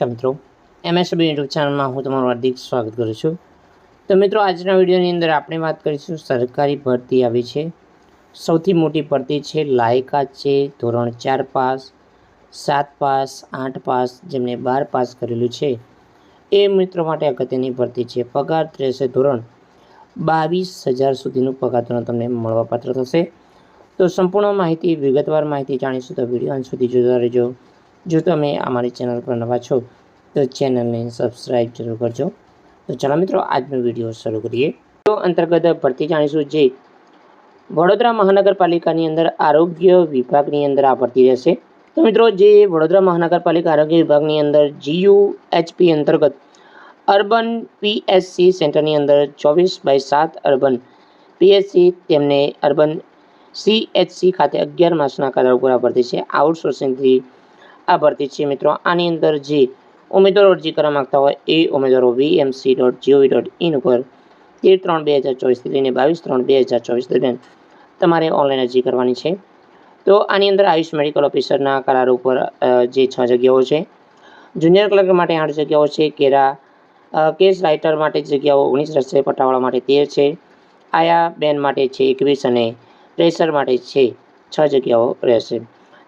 મિત્રો MSB YouTube ચેનલમાં હું તમારું હાર્દિક સ્વાગત કરું છું। તો મિત્રો આજના વિડીયોની અંદર આપણે વાત કરીશું સરકારી ભરતી આવી છે। સૌથી મોટી ભરતી છે લાયકાત છે ધોરણ 4 પાસ, 7 પાસ, 8 પાસ, જેમને 12 પાસ કરેલું છે એ મિત્રો માટે અગત્યની ભરતી છે। પગાર રહેશે ધોરણ 22,000 સુધીનું પગાર ધોરણ તમને મળવાપાત્ર થશે। તો સંપૂર્ણ માહિતી વિગતવાર માહિતી જાણીશું તો વિડીયો અંત સુધી જોતા રહેજો। જો તમે અમારી ચેનલ પર નવા છો તો ચેનલને સબસ્ક્રાઈબ જરૂર કરજો। તો ચાલો મિત્રો આજનો વિડીયો શરૂ કરીએ। તો અંતર્ગત ભરતી જાણીશું જે વડોદરા મહાનગરપાલિકાની અંદર આરોગ્ય વિભાગની અંદર આ ભરતી રહેશે। તો મિત્રો જે વડોદરા મહાનગરપાલિકા આરોગ્ય વિભાગની અંદર GUHP અંતર્ગત અર્બન PSC સેન્ટરની અંદર 24/7 અર્બન PSC તેમને અર્બન CHC ખાતે 11 માસના કરાર ઉપર આ ભરતી છે। આઉટસોર્સિંગથી આ ભરતી છે મિત્રો। આની અંદર જે ઉમેદવારો અરજી કરવા માગતા હોય એ ઉમેદવારો vmc.gov.in ઉપર 13/3/2024 લઈને 22/3/2024 દરમિયાન તમારે ઓનલાઈન અરજી કરવાની છે। તો આની અંદર આયુષ મેડિકલ ઓફિસરના કરાર ઉપર જે 6 જગ્યાઓ છે, જુનિયર ક્લર્ક માટે 8 જગ્યાઓ છે, કેસ રાઇટર માટે જગ્યાઓ 19 રહેશે, પટાવાળા માટે 13 છે, આયા બેન માટે છે 21 અને પ્રેશર માટે છે 6 જગ્યાઓ રહેશે।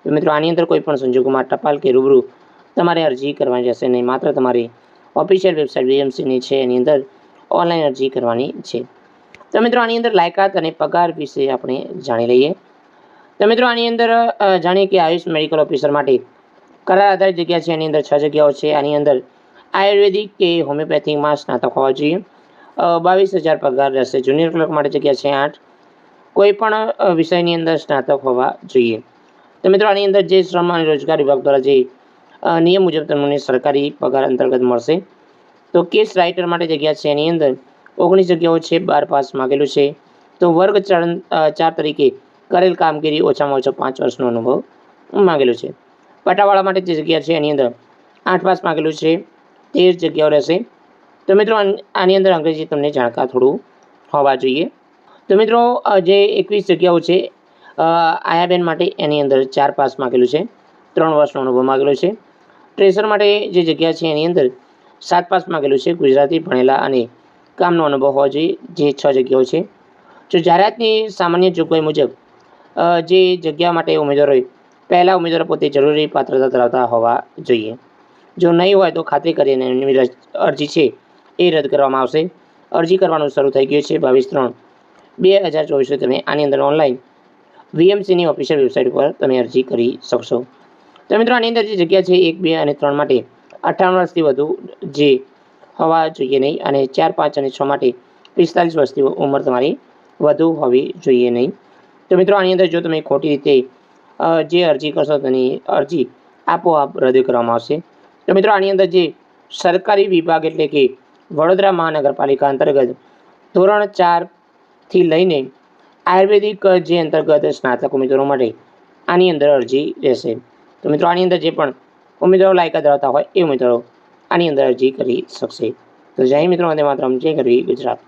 તો મિત્રો આની અંદર કોઈ પણ સંજોગોમાં ટપાલ કે રૂબરૂ તમારે અરજી કરવાની રહેશે નહીં, માત્ર તમારી ઓફિશિયલ વેબસાઇટ VMCની છે એની અંદર ઓનલાઈન અરજી કરવાની છે। તો મિત્રો આની અંદર લાયકાત અને પગાર વિશે આપણે જાણી લઈએ। તો મિત્રો આની અંદર જાણીએ કે આયુષ મેડિકલ ઓફિસર માટે કરાર આધારિત જગ્યા છે, એની અંદર 6 જગ્યાઓ છે। આની અંદર આયુર્વેદિક કે હોમિયોપેથિકમાં સ્નાતક હોવા જોઈએ। 22,000 પગાર રહેશે। જુનિયર ક્લર્ક માટે જગ્યા છે 8, કોઈ પણ વિષયની અંદર સ્નાતક હોવા જોઈએ। તો મિત્રો આની અંદર જે શ્રમ અને રોજગાર વિભાગ દ્વારા જે નિયમ મુજબ તમને સરકારી પગાર અંતર્ગત મળશે। તો કેસ રાઇટર માટે જગ્યા છે એની અંદર 19 જગ્યાઓ છે, 12 પાસ માગેલું છે। તો વર્ગ 4 તરીકે કરેલ કામગીરી ઓછામાં ઓછો 5 વર્ષનો અનુભવ માગેલું છે। પટાવાળા માટે જે જગ્યા છે એની અંદર 8 પાસ માગેલું છે, 13 જગ્યાઓ રહેશે। તો મિત્રો આની અંદર અંગ્રેજી તમને જાણકાર થોડું હોવા જોઈએ। તો મિત્રો જે 21 જગ્યાઓ છે આયાબેન માટે એની અંદર 4 પાસ માગેલું છે, 3 વર્ષનો અનુભવ માગેલો છે। ટ્રેસર માટે જે જગ્યા છે એની અંદર 7 પાસ માગેલું છે, ગુજરાતી ભણેલા અને કામનો અનુભવ હોવો જોઈએ, જે 6 જગ્યાઓ છે। જો જાહેરાતની સામાન્ય જોગવાઈ મુજબ જે જગ્યા માટે ઉમેદવારોએ પહેલા ઉમેદવારો પોતે જરૂરી પાત્રતા ધરાવતા હોવા જોઈએ। જો નહીં હોય તો ખાતરી કરીને એમની અરજી છે એ રદ કરવામાં આવશે। અરજી કરવાનું શરૂ થઈ ગયું છે 22/3/2024 તમે આની અંદર ઓનલાઈન VMCની ઓફિશિયલ વેબસાઇટ પર તમે અરજી કરી શકશો। તો મિત્રો આની અંદર જે જગ્યા છે 1, 2 અને 3 માટે 58 વર્ષથી વધુ જે હોવા જોઈએ નહીં, અને 4, 5 અને 6 માટે 45 વર્ષથી ઉંમર તમારી વધુ હોવી જોઈએ નહીં। તો મિત્રો આની અંદર જો તમે ખોટી રીતે જે અરજી કરશો તેની અરજી આપોઆપ રદ કરવામાં આવશે। તો મિત્રો આની અંદર જે સરકારી વિભાગ એટલે કે વડોદરા મહાનગરપાલિકા અંતર્ગત ધોરણ 4થી લઈને આયુર્વેદિક જે અંતર્ગત સ્નાતક ઉમેદવારો માટે આની અંદર અરજી રહેશે। તો મિત્રો આની અંદર જે પણ ઉમેદવારો લાયકાત ધરાવતા હોય એ ઉમેદવારો આની અંદર અરજી કરી શકશે। તો જય મિત્રો, વંદે માતરમ, જય ગરવી ગુજરાત।